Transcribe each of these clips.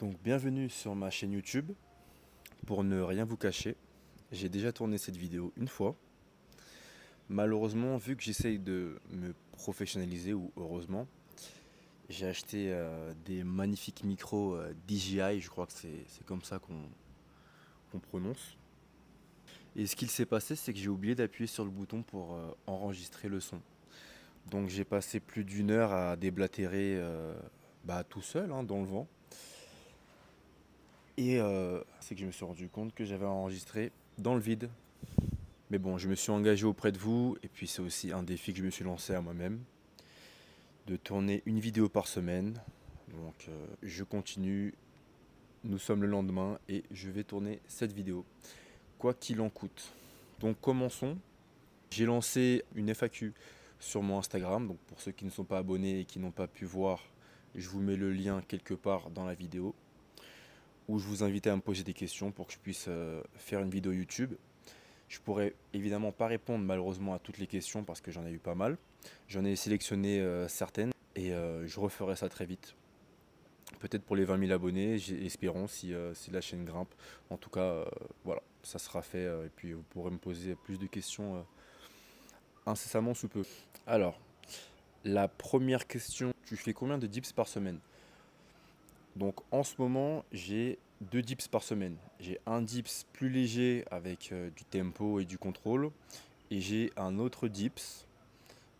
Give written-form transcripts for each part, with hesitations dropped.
Donc bienvenue sur ma chaîne YouTube. Pour ne rien vous cacher, j'ai déjà tourné cette vidéo une fois. Malheureusement, vu que j'essaye de me professionnaliser, ou heureusement, j'ai acheté des magnifiques micros DJI, je crois que c'est comme ça qu'on prononce. Et ce qu'il s'est passé, c'est que j'ai oublié d'appuyer sur le bouton pour enregistrer le son. Donc j'ai passé plus d'une heure à déblatérer tout seul hein, dans le vent. Et c'est que je me suis rendu compte que j'avais enregistré dans le vide. Mais bon, je me suis engagé auprès de vous, et puis c'est aussi un défi que je me suis lancé à moi-même, de tourner une vidéo par semaine. Donc je continue, nous sommes le lendemain, et je vais tourner cette vidéo, quoi qu'il en coûte. Donc commençons. J'ai lancé une FAQ sur mon Instagram, donc pour ceux qui ne sont pas abonnés et qui n'ont pas pu voir, je vous mets le lien quelque part dans la vidéo, où je vous invite à me poser des questions pour que je puisse faire une vidéo YouTube. Je pourrais évidemment pas répondre malheureusement à toutes les questions parce que j'en ai eu pas mal. J'en ai sélectionné certaines et je referai ça très vite. Peut-être pour les 20 000 abonnés, espérons si la chaîne grimpe. En tout cas, voilà, ça sera fait et puis vous pourrez me poser plus de questions incessamment sous peu. Alors, la première question, tu fais combien de dips par semaine? Donc en ce moment, j'ai 2 dips par semaine. J'ai un dips plus léger avec du tempo et du contrôle. Et j'ai un autre dips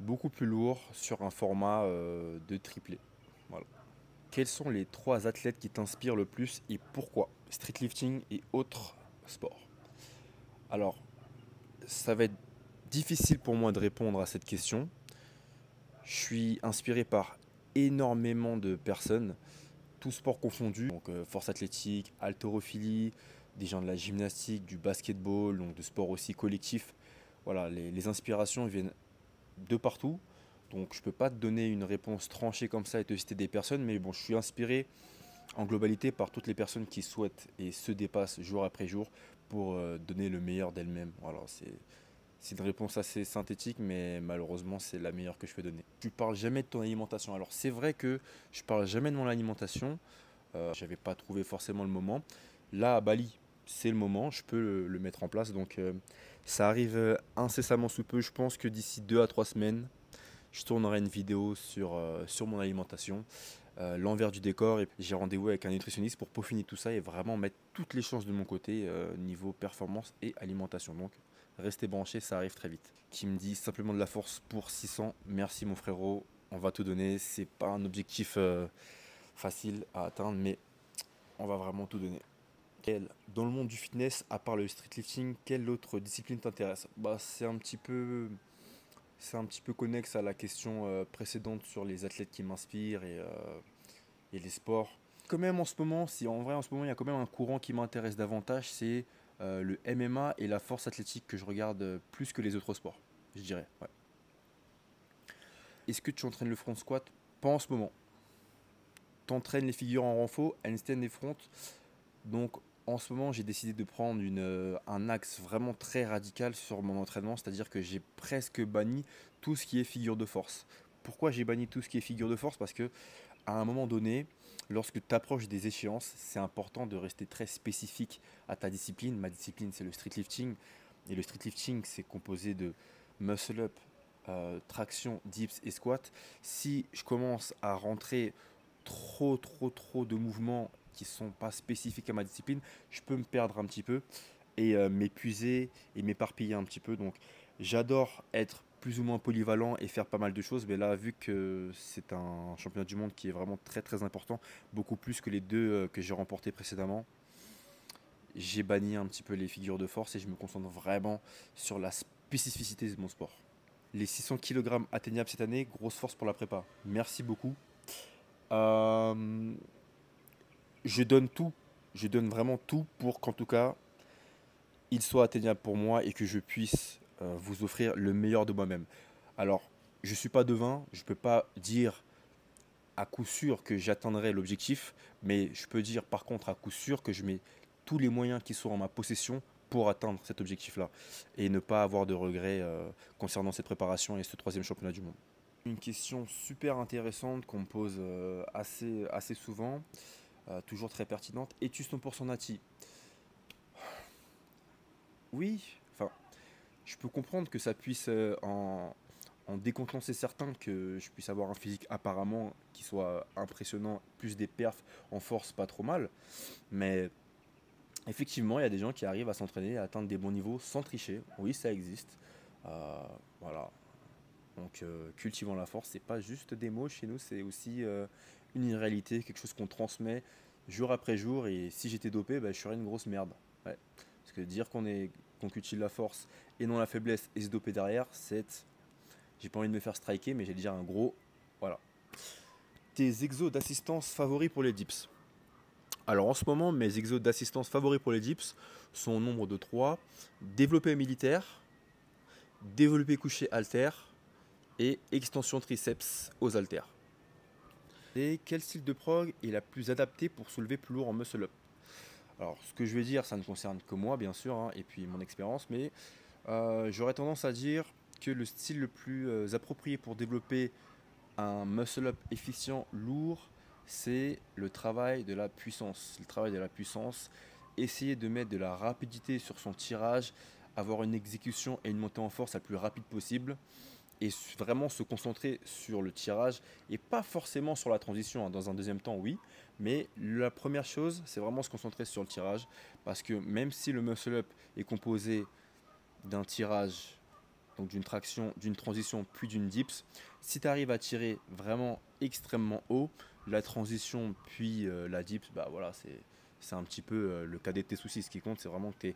beaucoup plus lourd sur un format de triplé. Voilà. Quels sont les 3 athlètes qui t'inspirent le plus et pourquoi? Streetlifting et autres sports. Alors, ça va être difficile pour moi de répondre à cette question. Je suis inspiré par énormément de personnes, tous sports confondus, donc force athlétique, haltérophilie, des gens de la gymnastique, du basketball, donc de sports aussi collectifs. Voilà, les inspirations viennent de partout. Donc je peux pas te donner une réponse tranchée comme ça et te citer des personnes, mais bon, je suis inspiré en globalité par toutes les personnes qui souhaitent et se dépassent jour après jour pour donner le meilleur d'elles-mêmes. Voilà, c'est une réponse assez synthétique, mais malheureusement c'est la meilleure que je peux donner. Tu parles jamais de ton alimentation. Alors c'est vrai que je parle jamais de mon alimentation. J'avais pas trouvé forcément le moment. Là à Bali, c'est le moment, je peux le mettre en place. Donc ça arrive incessamment sous peu. Je pense que d'ici 2 à 3 semaines, je tournerai une vidéo sur mon alimentation, l'envers du décor. Et j'ai rendez-vous avec un nutritionniste pour peaufiner tout ça et vraiment mettre toutes les chances de mon côté niveau performance et alimentation. Donc restez branchés, ça arrive très vite. Qui me dit simplement de la force pour 600. Merci mon frérot, on va tout donner. C'est pas un objectif facile à atteindre, mais on va vraiment tout donner. Dans le monde du fitness, à part le streetlifting, quelle autre discipline t'intéresse? C'est un petit peu connexe à la question précédente sur les athlètes qui m'inspirent et les sports. Quand même en ce moment, si en vrai en ce moment il y a quand même un courant qui m'intéresse davantage, c'est le MMA et la force athlétique que je regarde plus que les autres sports, je dirais. Ouais. Est-ce que tu entraînes le front squat? Pas en ce moment. T'entraînes les figures en renfort, handstand et front. Donc en ce moment, j'ai décidé de prendre un axe vraiment très radical sur mon entraînement, c'est-à-dire que j'ai presque banni tout ce qui est figure de force. Pourquoi j'ai banni tout ce qui est figure de force? Parce que à un moment donné, lorsque tu approches des échéances, c'est important de rester très spécifique à ta discipline. Ma discipline, c'est le streetlifting. Et le streetlifting, c'est composé de muscle up, traction, dips et squat. Si je commence à rentrer trop de mouvements qui sont pas spécifiques à ma discipline, je peux me perdre un petit peu et m'épuiser et m'éparpiller un petit peu. Donc j'adore être plus ou moins polyvalent et faire pas mal de choses, mais là vu que c'est un championnat du monde qui est vraiment très important, beaucoup plus que les deux que j'ai remportés précédemment, j'ai banni un petit peu les figures de force et je me concentre vraiment sur la spécificité de mon sport. Les 600 kg atteignables cette année, grosse force pour la prépa. Merci beaucoup. Euh, je donne tout, je donne vraiment tout pour qu'en tout cas, il soit atteignable pour moi et que je puisse vous offrir le meilleur de moi-même. Alors, je ne suis pas devin, je ne peux pas dire à coup sûr que j'atteindrai l'objectif, mais je peux dire par contre à coup sûr que je mets tous les moyens qui sont en ma possession pour atteindre cet objectif-là et ne pas avoir de regrets concernant cette préparation et ce troisième championnat du monde. Une question super intéressante qu'on me pose assez souvent. toujours très pertinente. Es-tu 100% nati? Oui, enfin, je peux comprendre que ça puisse en décontenancer certains, que je puisse avoir un physique apparemment qui soit impressionnant, plus des perfs en force, pas trop mal. Mais effectivement, il y a des gens qui arrivent à s'entraîner et à atteindre des bons niveaux sans tricher. Oui, ça existe. Euh, voilà. Donc, cultivant la force, c'est pas juste des mots chez nous, c'est aussi une réalité, quelque chose qu'on transmet jour après jour. Et si j'étais dopé, bah, je serais une grosse merde. Ouais. Parce que dire qu'on cultive la force et non la faiblesse et se doper derrière, j'ai pas envie de me faire striker, mais j'ai déjà un gros. Voilà. Tes exos d'assistance favoris pour les dips. Alors en ce moment, mes exos d'assistance favoris pour les dips sont au nombre de 3. Développé militaire, développé couché halter et extension triceps aux haltères. Et quel style de prog est la plus adaptée pour soulever plus lourd en muscle up? Alors ce que je vais dire, ça ne concerne que moi bien sûr, hein, et puis mon expérience, mais j'aurais tendance à dire que le style le plus approprié pour développer un muscle up efficient, lourd, c'est le travail de la puissance. Le travail de la puissance, essayer de mettre de la rapidité sur son tirage, avoir une exécution et une montée en force la plus rapide possible et vraiment se concentrer sur le tirage et pas forcément sur la transition, hein. Dans un deuxième temps, oui, mais la première chose, c'est vraiment se concentrer sur le tirage parce que même si le muscle up est composé d'un tirage, donc d'une traction, d'une transition puis d'une dips, si tu arrives à tirer vraiment extrêmement haut, la transition puis la dips, bah voilà, c'est un petit peu le cadet de tes soucis. Ce qui compte, c'est vraiment que tu aies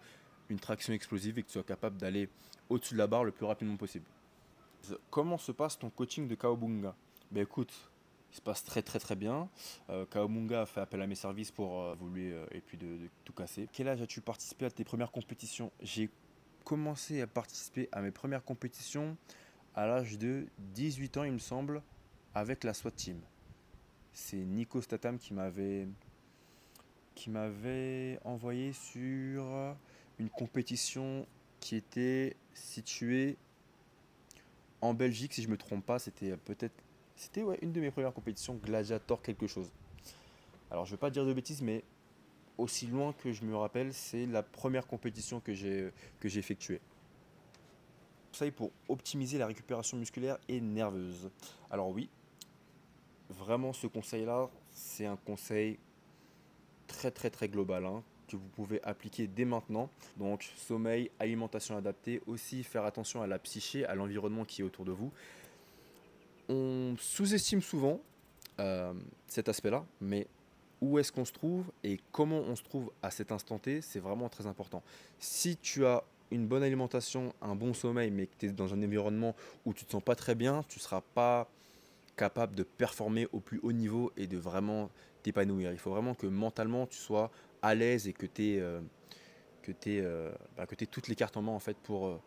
une traction explosive et que tu sois capable d'aller au-dessus de la barre le plus rapidement possible. Comment se passe ton coaching de Kawabunga? Ben écoute, il se passe très très très bien. Kawabunga a fait appel à mes services pour évoluer et puis de tout casser. Quel âge as-tu participé à tes premières compétitions? J'ai commencé à participer à mes premières compétitions à l'âge de 18 ans, il me semble, avec la SWAT Team. C'est Nico Statham qui m'avait envoyé sur une compétition qui était située en Belgique, si je me trompe pas. C'était ouais, une de mes premières compétitions, Gladiator quelque chose. Alors je ne vais pas dire de bêtises, mais aussi loin que je me rappelle, c'est la première compétition que j'ai effectuée. Conseil pour optimiser la récupération musculaire et nerveuse. Alors oui, vraiment ce conseil-là, c'est un conseil très très très global, hein, que vous pouvez appliquer dès maintenant. Donc sommeil, alimentation adaptée, aussi faire attention à la psyché, à l'environnement qui est autour de vous. On sous-estime souvent euh, cet aspect-là, mais où est-ce qu'on se trouve et comment on se trouve à cet instant T, c'est vraiment très important. Si tu as une bonne alimentation, un bon sommeil, mais que tu es dans un environnement où tu ne te sens pas très bien, tu ne seras pas capable de performer au plus haut niveau et de vraiment t'épanouir. Il faut vraiment que mentalement tu sois à l'aise et que tu aies, toutes les cartes en main en fait pour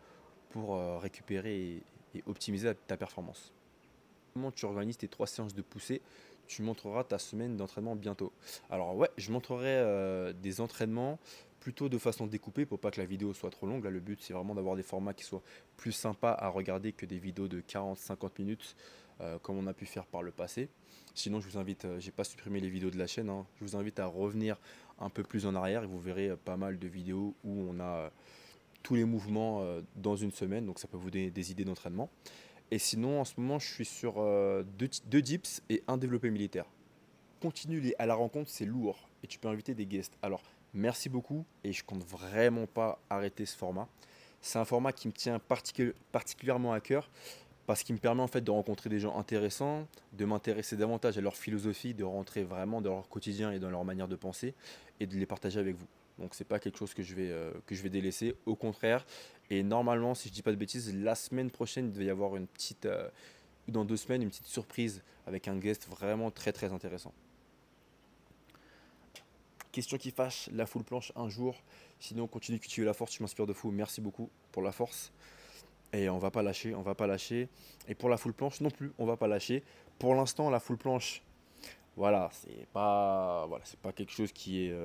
récupérer et optimiser ta performance. Comment tu organises tes 3 séances de poussée? Tu montreras ta semaine d'entraînement bientôt. Alors ouais, je montrerai des entraînements plutôt de façon découpée pour pas que la vidéo soit trop longue. Là, le but c'est vraiment d'avoir des formats qui soient plus sympas à regarder que des vidéos de 40-50 minutes comme on a pu faire par le passé. Sinon, je vous invite, j'ai pas supprimé les vidéos de la chaîne, hein. Je vous invite à revenir un peu plus en arrière et vous verrez pas mal de vidéos où on a tous les mouvements dans une semaine. Donc ça peut vous donner des idées d'entraînement. Et sinon, en ce moment, je suis sur deux dips et un développé militaire. Continue à la rencontre, c'est lourd. Et tu peux inviter des guests. Alors, merci beaucoup. Et je compte vraiment pas arrêter ce format. C'est un format qui me tient particulièrement à cœur parce qu'il me permet en fait de rencontrer des gens intéressants, de m'intéresser davantage à leur philosophie, de rentrer vraiment dans leur quotidien et dans leur manière de penser et de les partager avec vous. Donc c'est pas quelque chose que je vais délaisser, au contraire. Et normalement, si je dis pas de bêtises, la semaine prochaine, il devait y avoir une petite, dans 2 semaines, une petite surprise avec un guest vraiment très très intéressant. Question qui fâche, la full planche un jour. Sinon, continue de cultiver la force, tu m'inspires de fou. Merci beaucoup pour la force. Et on va pas lâcher, on va pas lâcher. Et pour la full planche non plus, on va pas lâcher. Pour l'instant, la full planche, voilà, c'est pas quelque chose qui est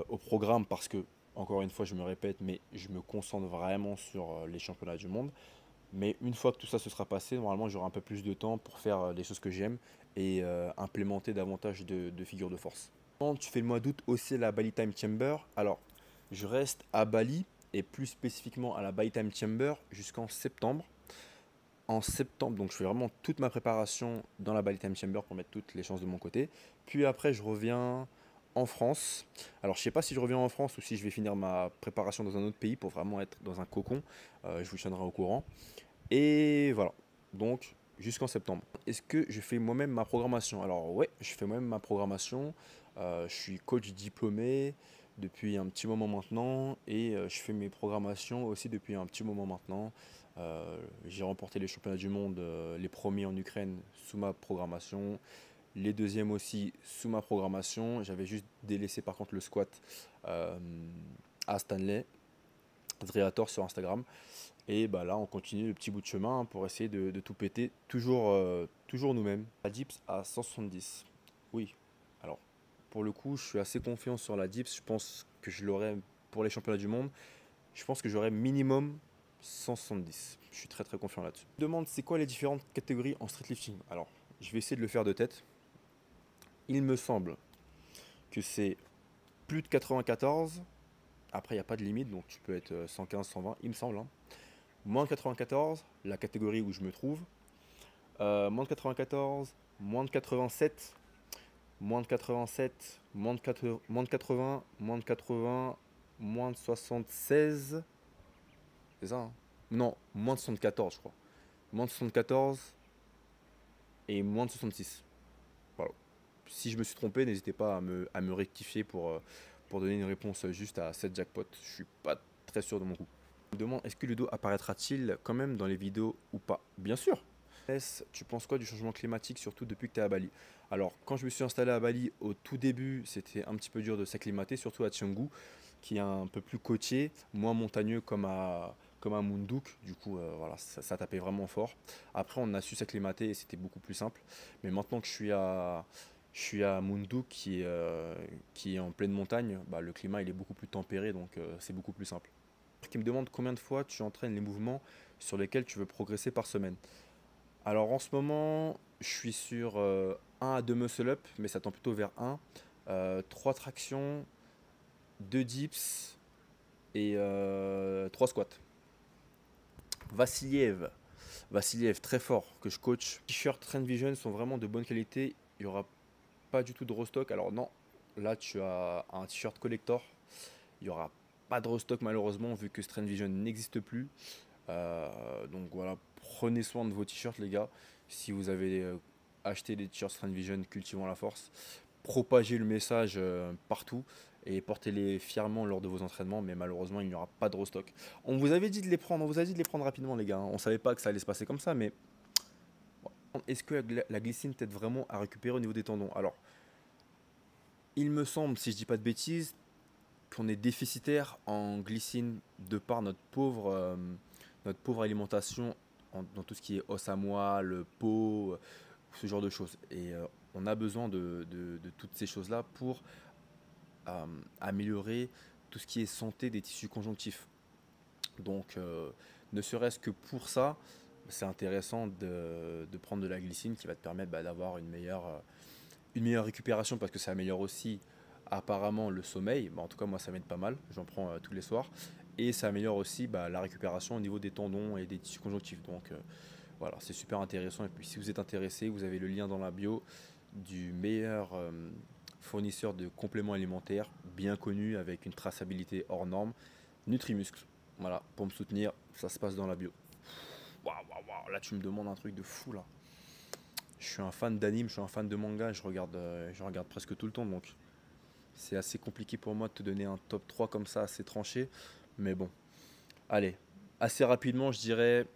au programme parce que, encore une fois, je me répète, mais je me concentre vraiment sur les championnats du monde. Mais une fois que tout ça se sera passé, normalement, j'aurai un peu plus de temps pour faire les choses que j'aime et implémenter davantage de figures de force. Quand tu fais le mois d'août aussi à la Bali Time Chamber, alors je reste à Bali et plus spécifiquement à la Bali Time Chamber jusqu'en septembre. En septembre, donc je fais vraiment toute ma préparation dans la Bali Time Chamber pour mettre toutes les chances de mon côté. Puis après, je reviens en France. Alors, je sais pas si je reviens en France ou si je vais finir ma préparation dans un autre pays pour vraiment être dans un cocon. Je vous tiendrai au courant. Et voilà. Donc, jusqu'en septembre. Est-ce que je fais moi-même ma programmation? Alors, ouais, je fais moi-même ma programmation. Je suis coach diplômé depuis un petit moment maintenant et je fais mes programmations aussi depuis un petit moment maintenant. J'ai remporté les championnats du monde, les premiers en Ukraine sous ma programmation, les deuxièmes aussi sous ma programmation. J'avais juste délaissé par contre le squat euh, à Stanley, Dreator sur Instagram. Et bah là, on continue le petit bout de chemin pour essayer de tout péter, toujours nous-mêmes. La dips à 170. Oui, alors pour le coup, je suis assez confiant sur la dips. Je pense que je l'aurai pour les championnats du monde. Je pense que j'aurai minimum 170. Je suis très très confiant là-dessus. Je me demande c'est quoi les différentes catégories en street lifting. Alors, je vais essayer de le faire de tête. Il me semble que c'est plus de 94. Après, il n'y a pas de limite, donc tu peux être 115, 120, il me semble, hein. Moins de 94, la catégorie où je me trouve. Moins de 94, moins de 87, moins de 87, moins de 80, moins de 80, moins de 76. C'est ça, hein? Non, moins de 74, je crois. Moins de 74 et moins de 66. Voilà. Si je me suis trompé, n'hésitez pas à me rectifier pour donner une réponse juste à cette jackpot. Je suis pas très sûr de mon coup. Je me demande, est-ce que le dos apparaîtra-t-il quand même dans les vidéos ou pas? Bien sûr. Tu penses quoi du changement climatique, surtout depuis que tu es à Bali? Alors, quand je me suis installé à Bali, au tout début, c'était un petit peu dur de s'acclimater, surtout à Canggu, qui est un peu plus côtier, moins montagneux comme à Munduk. Du coup, voilà, ça tapait vraiment fort. Après, on a su s'acclimater et c'était beaucoup plus simple. Mais maintenant que je suis à Munduk, qui est en pleine montagne, bah, le climat il est beaucoup plus tempéré, donc c'est beaucoup plus simple. Qui me demande combien de fois tu entraînes les mouvements sur lesquels tu veux progresser par semaine. Alors en ce moment, je suis sur 1 à 2 muscle-up, mais ça tend plutôt vers 1. 3 tractions, 2 dips et 3 squats. Vassiliev, Vassiliev, très fort, que je coach. Les t-shirts Trend Vision sont vraiment de bonne qualité. Il n'y aura pas du tout de restock. Alors non, là tu as un t-shirt collector. Il n'y aura pas de restock malheureusement vu que Trend Vision n'existe plus. Donc voilà, prenez soin de vos t-shirts les gars. Si vous avez acheté des t-shirts Trend Vision cultivant la force, propagez le message partout et portez-les fièrement lors de vos entraînements, mais malheureusement il n'y aura pas de restock. On vous avait dit de les prendre, on vous a dit de les prendre rapidement les gars, hein. On savait pas que ça allait se passer comme ça, mais est-ce que la glycine t'aide vraiment à récupérer au niveau des tendons? Alors, il me semble, si je dis pas de bêtises, qu'on est déficitaire en glycine de par notre pauvre alimentation dans tout ce qui est os à moelle, peau, ce genre de choses. Et on a besoin de toutes ces choses-là pour améliorer tout ce qui est santé des tissus conjonctifs. Donc, ne serait-ce que pour ça, c'est intéressant de prendre de la glycine qui va te permettre d'avoir une meilleure récupération parce que ça améliore aussi apparemment le sommeil. En tout cas, moi, ça m'aide pas mal. J'en prends tous les soirs. Et ça améliore aussi la récupération au niveau des tendons et des tissus conjonctifs. Donc, voilà, c'est super intéressant. Et puis, si vous êtes intéressé, vous avez le lien dans la bio du meilleur fournisseur de compléments alimentaires bien connu avec une traçabilité hors norme, Nutrimuscle. Voilà, pour me soutenir, ça se passe dans la bio. Waouh, waouh, waouh, là tu me demandes un truc de fou là. Je suis un fan d'anime, je suis un fan de manga, je regarde presque tout le temps, donc c'est assez compliqué pour moi de te donner un top 3 comme ça, assez tranché. Mais bon, allez, assez rapidement, je dirais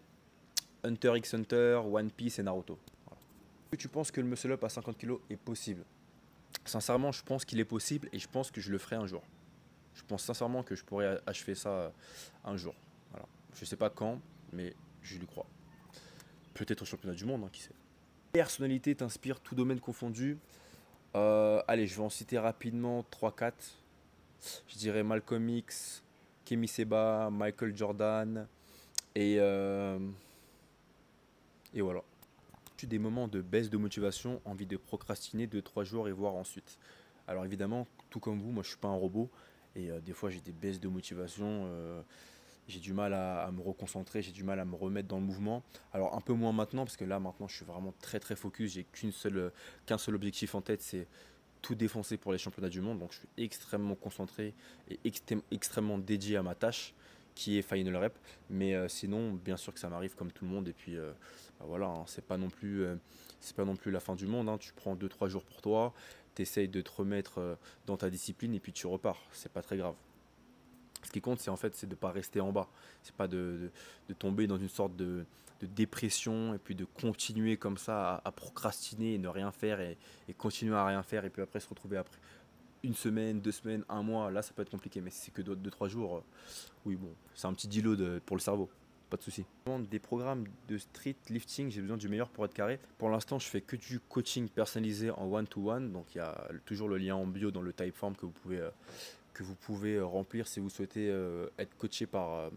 Hunter x Hunter, One Piece et Naruto. Voilà. Est-ce que tu penses que le muscle up à 50 kg est possible? Sincèrement, je pense qu'il est possible et je pense que je le ferai un jour. Je pense sincèrement que je pourrais achever ça un jour. Voilà. Je sais pas quand, mais je lui crois. Peut-être au championnat du monde, hein, qui sait. Personnalité t'inspire tout domaine confondu. Allez, je vais en citer rapidement 3-4. Je dirais Malcolm X, Kemi Seba, Michael Jordan et voilà. eu des moments de baisse de motivation, envie de procrastiner 2-3 jours et voir ensuite. Alors évidemment, tout comme vous, moi je suis pas un robot et des fois j'ai des baisses de motivation, j'ai du mal à me reconcentrer, j'ai du mal à me remettre dans le mouvement. Alors un peu moins maintenant parce que là maintenant je suis vraiment très très focus, j'ai qu'un seul objectif en tête, c'est tout défoncer pour les championnats du monde. Donc je suis extrêmement concentré et extrêmement dédié à ma tâche qui est Final Rep. Mais sinon, bien sûr que ça m'arrive comme tout le monde. Et puis bah voilà, hein, c'est pas non plus la fin du monde, hein. Tu prends 2-3 jours pour toi, tu essayes de te remettre dans ta discipline et puis tu repars. C'est pas très grave. Ce qui compte, c'est en fait, c'est de ne pas rester en bas. C'est pas de tomber dans une sorte de dépression et puis de continuer comme ça à procrastiner et ne rien faire et continuer à rien faire et puis après se retrouver après une semaine, 2 semaines, un mois. Là, ça peut être compliqué, mais si c'est que 2-3 jours, oui, bon, c'est un petit deload pour le cerveau. Pas de souci. Des programmes de street lifting, j'ai besoin du meilleur pour être carré. Pour l'instant, je fais que du coaching personnalisé en one-to-one. Donc, il y a toujours le lien en bio dans le Typeform que vous pouvez remplir si vous souhaitez être coaché par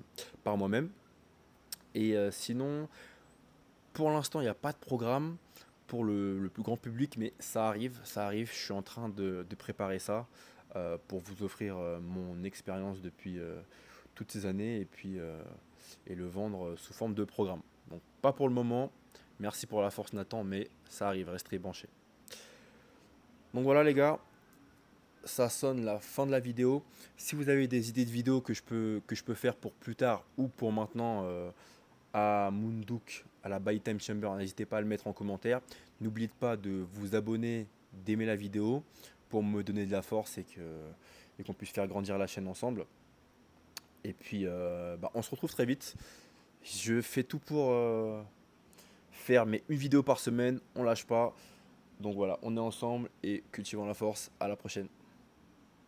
moi-même. Et sinon, pour l'instant, il n'y a pas de programme pour le plus grand public, mais ça arrive, ça arrive. Je suis en train de préparer ça pour vous offrir mon expérience depuis toutes ces années et le vendre sous forme de programme. Donc pas pour le moment. Merci pour la force Nathan, mais ça arrive, restez branchés. Donc voilà les gars, ça sonne la fin de la vidéo. Si vous avez des idées de vidéos que je peux faire pour plus tard ou pour maintenant à Munduk, à la Buy Time Chamber, n'hésitez pas à le mettre en commentaire. N'oubliez pas de vous abonner, d'aimer la vidéo pour me donner de la force et qu'on puisse faire grandir la chaîne ensemble. Et puis bah, on se retrouve très vite. Je fais tout pour faire une vidéo par semaine, on lâche pas. Donc voilà, on est ensemble et cultivons la force. À la prochaine.